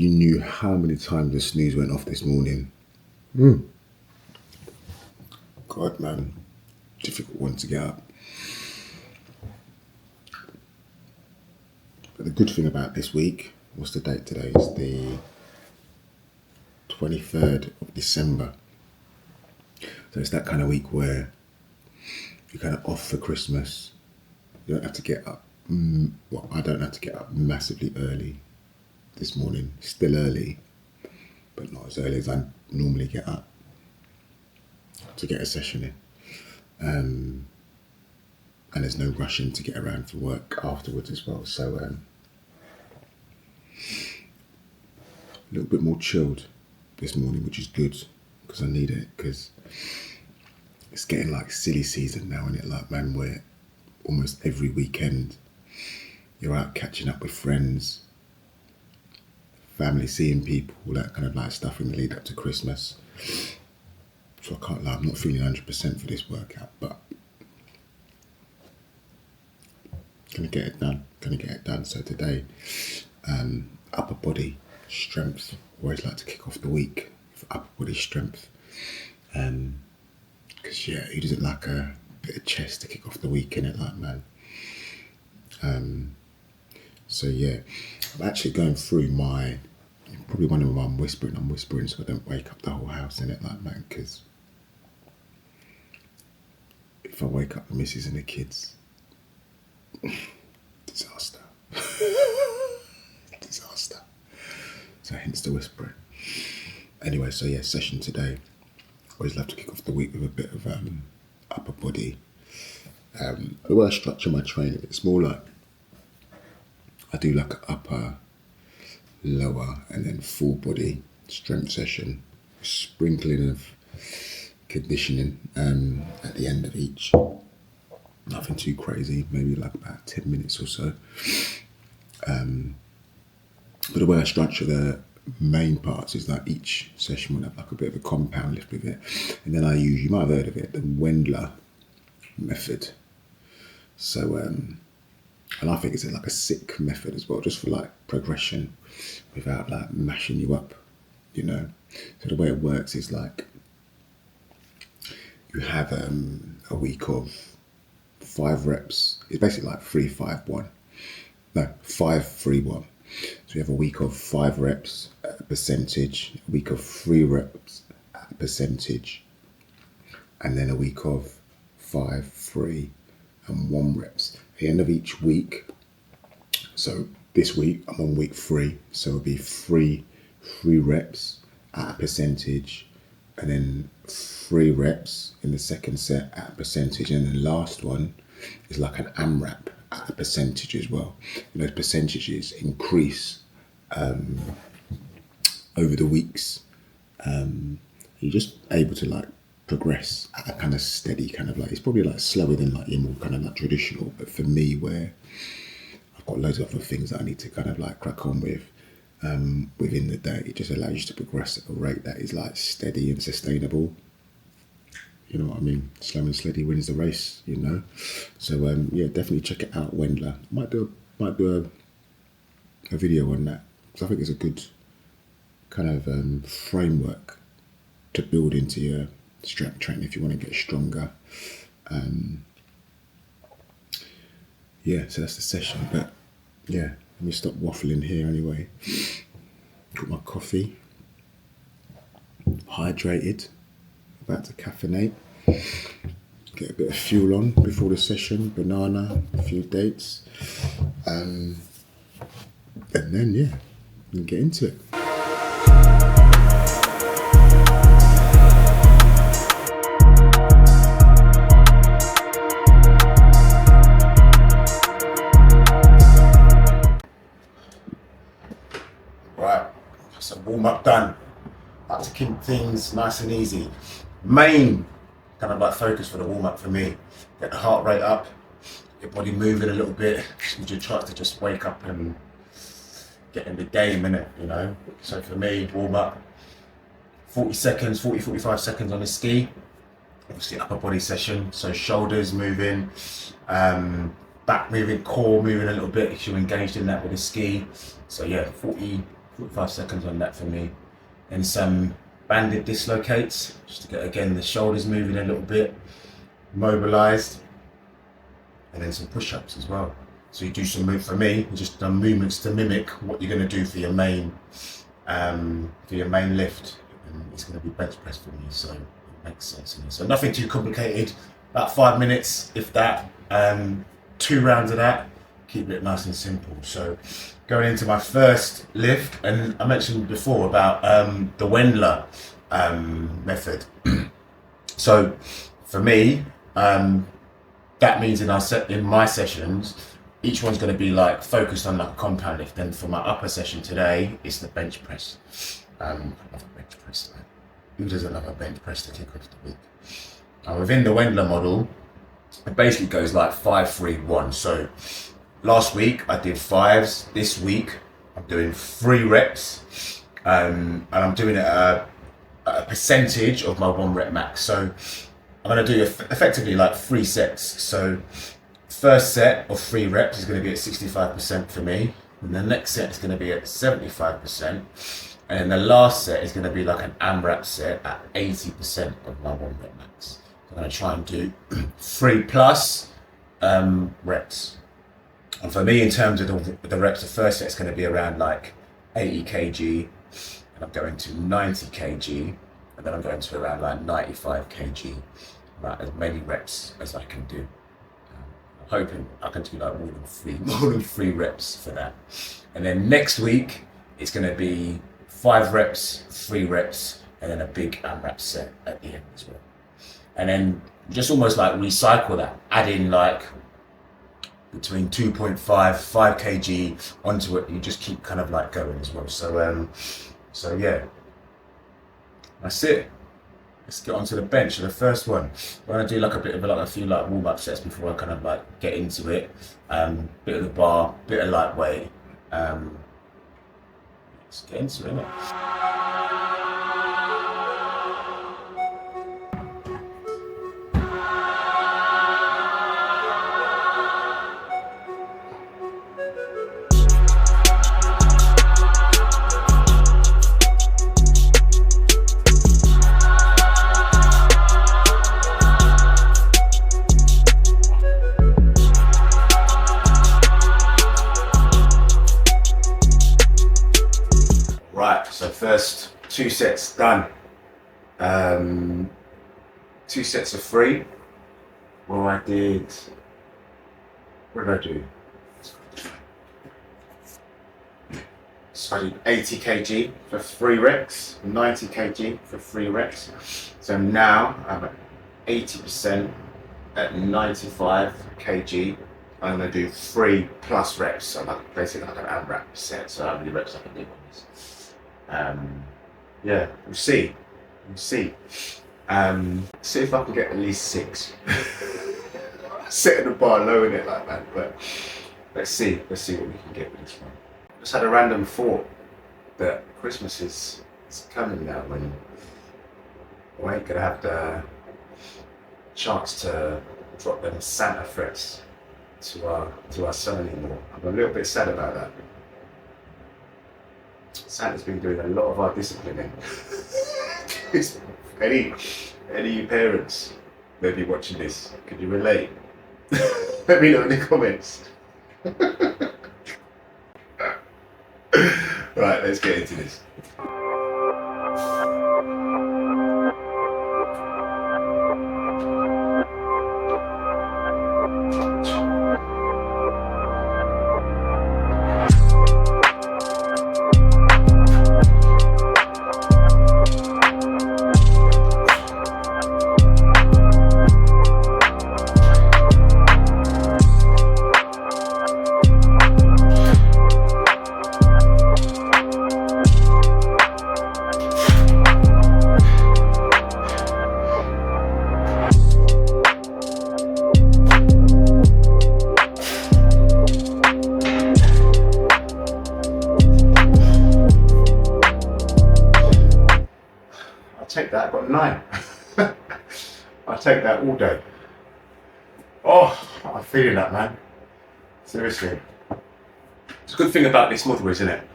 you knew how many times the snooze went off this morning. God, man, difficult one to get up. But the good thing about this week, what's the date today? It's the 23rd of December. So it's that kind of week where you're kind of off for Christmas. You don't have to get up. Well, I don't have to get up massively early this morning. Still early, but not as early as I normally get up to get a session in. And there's no rushing to get around for work afterwards as well. So a little bit more chilled this morning, which is good because I need it, because it's getting like silly season now, isn't it? Like, man, where almost every weekend you're out catching up with friends, family, seeing people, all that kind of like stuff in the lead up to Christmas. So I can't lie, I'm not feeling 100% for this workout, but gonna get it done. So today, upper body strength. Always like to kick off the week for upper body strength. Because yeah, who doesn't like a bit of chest to kick off the week, innit, like, man? So yeah, I'm actually going through my, probably wondering why I'm whispering so I don't wake up the whole house, innit, like, man? Because if I wake up the missus and the kids, disaster. Disaster. So hence the whispering. Anyway, so yeah, session today. Always love to kick off the week with a bit of upper body. The way I structure my training, it's more like I do like an upper, lower, and then full body strength session, sprinkling of conditioning at the end of each. Nothing too crazy, maybe like about 10 minutes or so. But the way I structure the main parts is like each session will have like a bit of a compound lift with it. And then I use, you might have heard of it, the Wendler method. So, and I think it's like a sick method as well, just for like progression without like mashing you up, you know. So the way it works is like you have a week of 5 reps. It's basically like 3, 5, 1. No, 5, 3, 1. So you have a week of 5 reps at a percentage, a week of 3 reps at a percentage, and then a week of 5, 3, and 1 reps. At the end of each week, so this week I'm on week 3, so it'll be 3 reps at a percentage, and then 3 reps in the second set at a percentage, and the last one is like an AMRAP at a percentage as well. And those percentages increase over the weeks. You're just able to like progress at a kind of steady kind of like, it's probably like slower than like your more kind of like traditional, but for me, where I've got loads of other things that I need to kind of like crack on with within the day, it just allows you to progress at a rate that is like steady and sustainable. You know what I mean? Slow and steady wins the race, you know. So yeah, definitely check it out, Wendler. Might do a video on that, because I think it's a good kind of framework to build into your strength training if you want to get stronger. Yeah, so that's the session. But yeah, let me stop waffling here anyway. Got my coffee, hydrated, about to caffeinate, get a bit of fuel on before the session, banana, a few dates, and then yeah, we can get into it. Right, so warm up done. Like to keep things nice and easy. Main kind of like focus for the warm up for me, get the heart rate up, your body moving a little bit. You try to just wake up and get in the game, innit, you know. So for me, warm up, 45 seconds on the ski. Obviously upper body session, so shoulders moving, back moving, core moving a little bit if you're engaged in that with the ski. So yeah, 45 seconds on that for me. And some banded dislocates, just to get, again, the shoulders moving a little bit, mobilized. And then some push-ups as well. So you do some, for me, just done movements to mimic what you're going to do for your main lift. And it's going to be bench press for me, so it makes sense to me. So nothing too complicated, about 5 minutes, if that. 2 rounds of that, keep it nice and simple. So going into my first lift, and I mentioned before about the Wendler method. So for me, that means in my sessions, each one's going to be like focused on like a compound lift. And for my upper session today, it's the bench press. I love a bench press. Man. Who doesn't love a bench press to kick off the week? Within the Wendler model, it basically goes like 5, 3, 1. So last week I did 5s. This week I'm doing 3 reps, and I'm doing it at a percentage of my 1 rep max. So I'm going to do effectively like 3 sets. So first set of 3 reps is going to be at 65% for me. And the next set is going to be at 75%. And then the last set is going to be like an AMRAP set at 80% of my 1 rep max. So I'm going to try and do 3 plus reps. And for me, in terms of the reps, the first set is going to be around like 80 kg. And I'm going to 90 kg. And then I'm going to around like 95 kg. Right, as many reps as I can do. I'm hoping I can do like more than 3 reps for that. And then next week it's going to be 5 reps, 3 reps, and then a big AMRAP set at the end as well. And then just almost like recycle that, add in like between 2.5, 5 kg onto it. You just keep kind of like going as well. So yeah, that's it. Let's get onto the bench. So the first one, we're gonna do like a few like warm-up sets before I kind of like get into it. Bit of the bar, bit of lightweight. Let's get into it. Right, so first 2 sets done. 2 sets of 3. What did I do? So I did 80 kg for 3 reps, 90 kg for 3 reps. So now I'm at 80% at 95 kg. I'm going to do 3 plus reps, so like basically like an AMRAP set. So how many reps I can do on this? Yeah, we'll see. See if I can get at least 6. Setting the bar low in it like that, but let's see what we can get with this one. Just had a random thought that Christmas is coming now, when we ain't gonna have the chance to drop them Santa threats to our son anymore. I'm a little bit sad about that. Santa's been doing a lot of our disciplining. Any you parents may be watching this, could you relate? Let me know in the comments. Right, let's get into this. Take that, I got 9. I'll take that all day. Oh, I'm feeling that, man. Seriously. It's a good thing about this model, isn't it?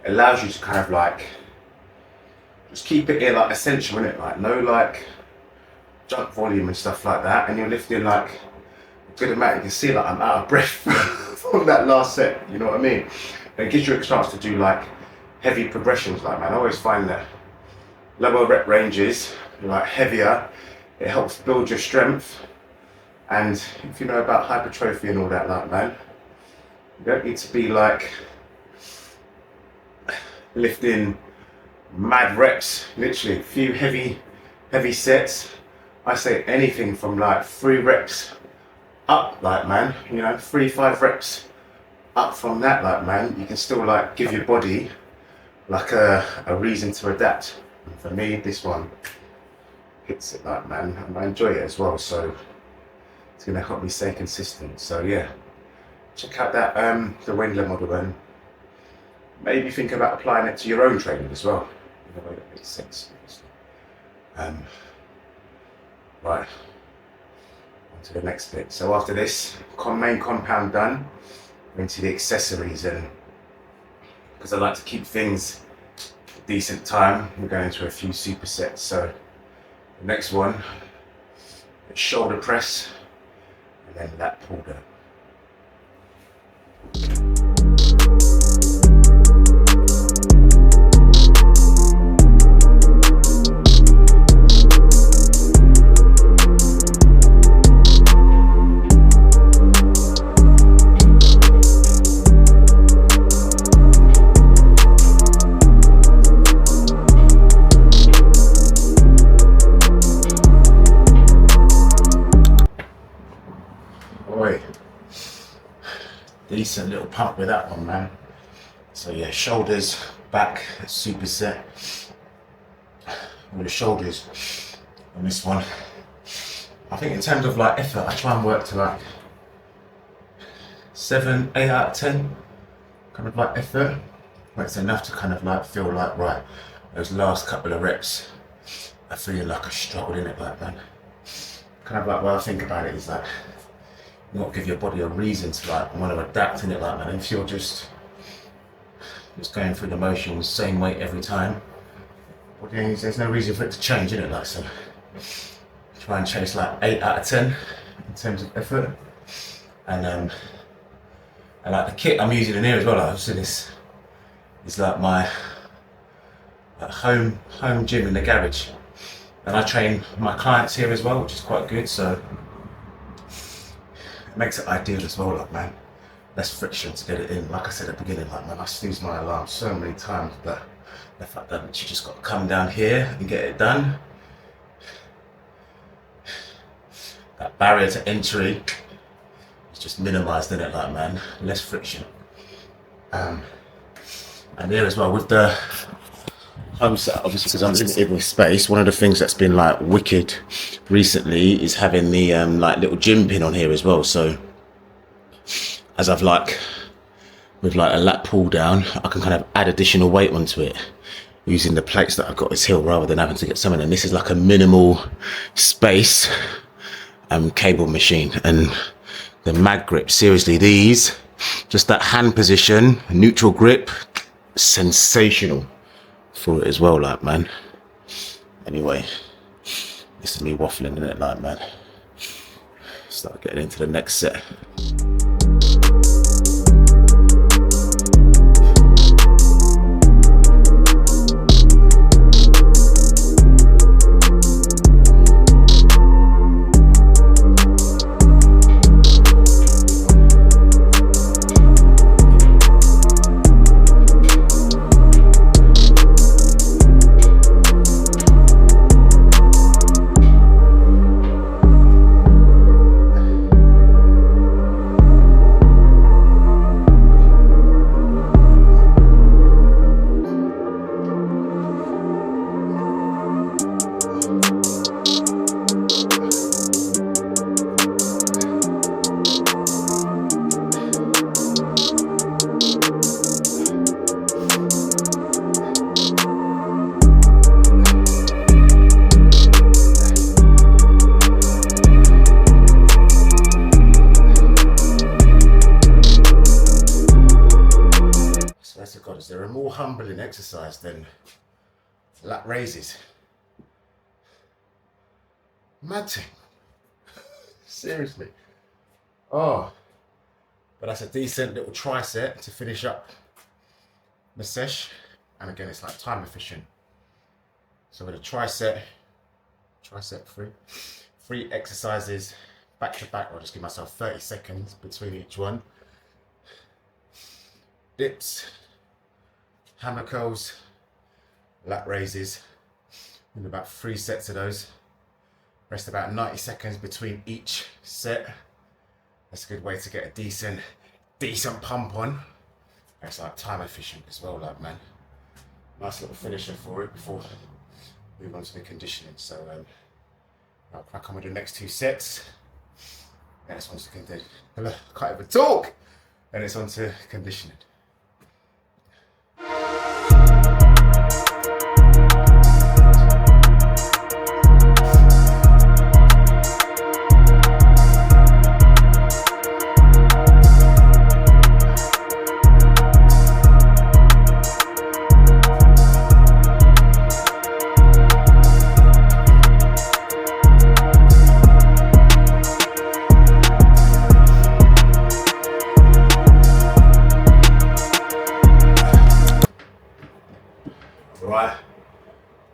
It allows you to kind of like just keep it here like essential, innit? Like no like jump volume and stuff like that, and you're lifting like a good amount. You can see like I'm out of breath from that last set, you know what I mean? And it gives you a chance to do like heavy progressions. Like, man, I always find that lower rep ranges, like heavier, it helps build your strength. And if you know about hypertrophy and all that, like, man, you don't need to be like lifting mad reps, literally a few heavy sets. I say anything from like 3 reps up, like, man, you know, 3-5 reps up from that, like, man, you can still like give your body like a reason to adapt. And for me, this one hits it, like, man, and I enjoy it as well, so it's gonna help me stay consistent. So yeah, check out that the Wendler model, and maybe think about applying it to your own training as well in a way that makes sense. Right, on to the next bit. So after this main compound done, we're into the accessories, and because I like to keep things a decent time, we're going into a few supersets. So the next one is shoulder press, and then lat pull down. Decent little pump with that one, man. So yeah, shoulders, back, superset. With the shoulders on this one, I think in terms of like effort, I try and work to like 7, 8 out of 10 kind of like effort, where it's enough to kind of like feel like, right, those last couple of reps are feeling like a struggle in it, like, man. Kind of like, what I think about it is like, not give your body a reason to like want to adapt in it, like, man. If you're just going through the motions, same weight every time, well, there's no reason for it to change, in it, like. So try and chase like 8 out of 10 in terms of effort, and like the kit I'm using in here as well. Like, so this is like my home gym in the garage, and I train my clients here as well, which is quite good. So it makes it ideal as well, like, man. Less friction to get it in. Like I said at the beginning, like, man, I snooze my alarm so many times, but the fact that you just got to come down here and get it done. That barrier to entry is just minimised, in it, like, man. Less friction. And here as well with the home set, obviously, because I'm limited with space. One of the things that's been like wicked recently is having the like little gym pin on here as well. So as I've like with like a lat pull down, I can kind of add additional weight onto it using the plates that I've got this hill, rather than having to get something. And this is like a minimal space cable machine. And the mag grip, seriously, these, just that hand position, neutral grip, sensational for it as well, like, man. Anyway, this is me waffling, in it, like, man. Start getting into the next set. exercise than lat raises. Mad thing. Seriously. Oh, but that's a decent little tricep to finish up the sesh. And again, it's like time efficient. So with a tricep three exercises back to back. I'll just give myself 30 seconds between each one. Dips, hammer curls, lat raises, and about 3 sets of those. Rest about 90 seconds between each set. That's a good way to get a decent pump on. It's like time efficient as well, like, man. Nice little finisher for it before we move on to the conditioning. So I'll crack on with the next 2 sets. And it's on to conditioning. I can't even talk. And it's on to conditioning. Right,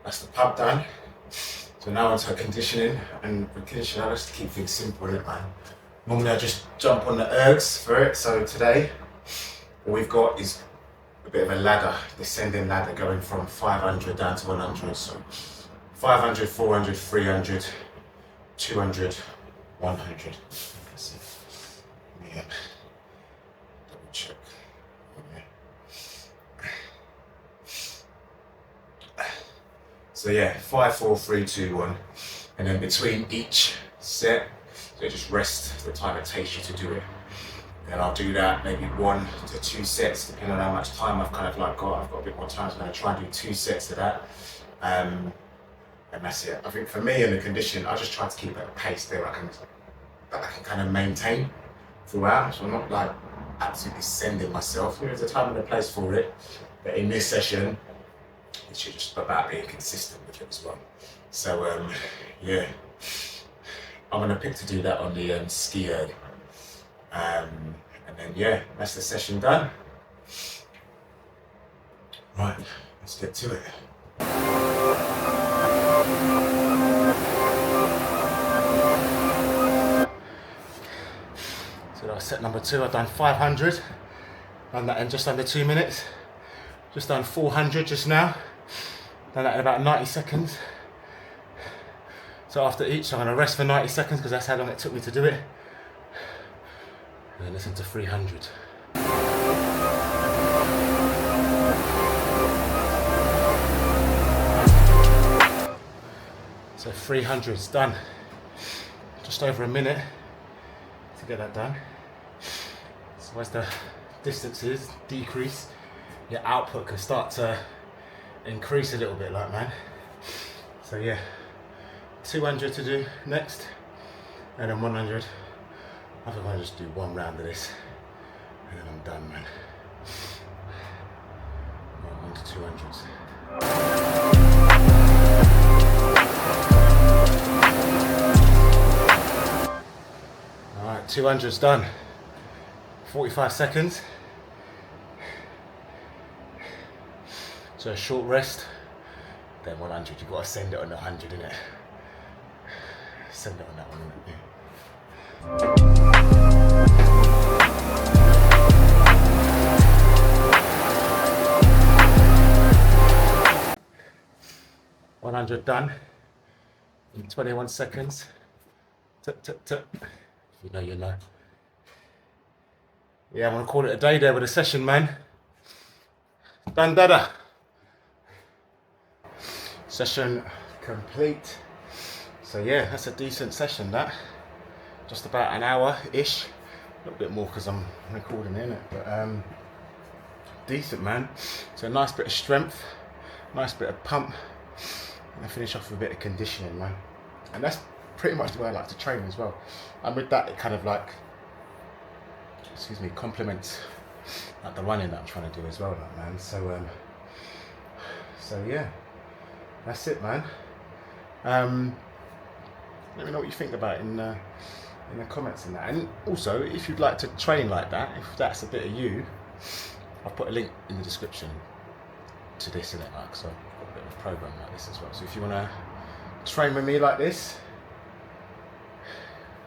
that's the pub done. So now onto conditioning, and with conditioning I just keep things simple, innit, man? Normally I just jump on the ergs for it, so today what we've got is a bit of a ladder, descending ladder going from 500 down to 100. So 500, 400, 300, 200, 100. Let's see. Yeah. Double check. So yeah, 5, 4, 3, 2, 1. And then between each set, so just rest the time it takes you to do it. And I'll do that maybe 1 to 2 sets, depending on how much time I've kind of like got. I've got a bit more time, so I'm gonna try and do 2 sets of that. And that's it. I think for me in the condition, I just try to keep it at a pace there that I can kind of maintain throughout. So I'm not like absolutely sending myself. There's a time and a place for it. But in this session, it's just about being consistent with it as well. So yeah, I'm gonna pick to do that on the ski erg. And then yeah, that's the session done. Right, let's get to it. So that was set number 2. I've done 500, done that in just under 2 minutes. Just done 400 just now. Done that in about 90 seconds. So after each, I'm going to rest for 90 seconds because that's how long it took me to do it. And then listen to 300. So 300's done. Just over a minute to get that done. So as the distances decrease, your output can start to increase a little bit, like, man. So yeah, 200 to do next, and then 100. I think I'll just do 1 round of this, and then I'm done, man. On to 200s. Alright, 200's done. 45 seconds. So a short rest, then 100. You've got to send it on the 100, innit? Send it on that one, innit? Yeah. 100 done in 21 seconds. If you know, you know. Yeah, I'm gonna call it a day there with a session, man. Done, dada. Session complete. So yeah, that's a decent session, that. Just about an hour-ish. A little bit more because I'm recording in it, but decent, man. So a nice bit of strength, nice bit of pump, and I finish off with a bit of conditioning, man. And that's pretty much the way I like to train as well. And with that, it kind of like, complements like the running that I'm trying to do as well, like, man. So So yeah, that's it, man. Let me know what you think about it in the comments and that. And also, if you'd like to train like that, if that's a bit of you, I've put a link in the description to this in it, like, so I've got a bit of a program like this as well. So if you want to train with me like this,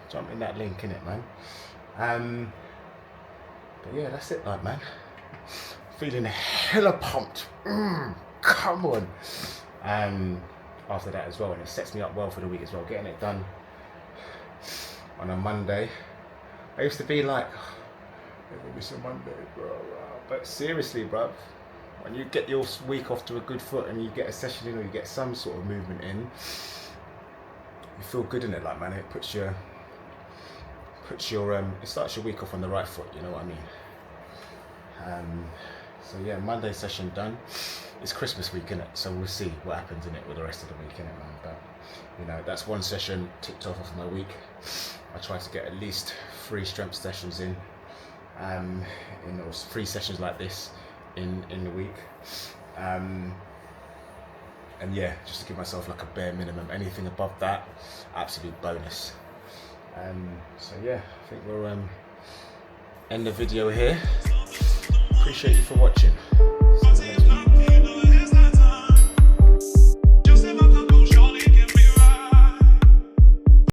jump in that link in it, man. But yeah, that's it, like, man. Feeling hella pumped. Come on. After that as well, and it sets me up well for the week as well. Getting it done on a Monday. I used to be like, it's a Monday, bro. But seriously, bro, when you get your week off to a good foot and you get a session in or you get some sort of movement in, you feel good in it, like, man. It puts your it starts your week off on the right foot. You know what I mean? So yeah, Monday session done. It's Christmas week, innit? So we'll see what happens in it with the rest of the week, innit, man? But you know, that's one session ticked off of my week. I try to get at least 3 strength sessions in or 3 sessions like this in the week. And yeah, just to give myself like a bare minimum. Anything above that, absolute bonus. So yeah, I think we'll end the video here. Appreciate you for watching.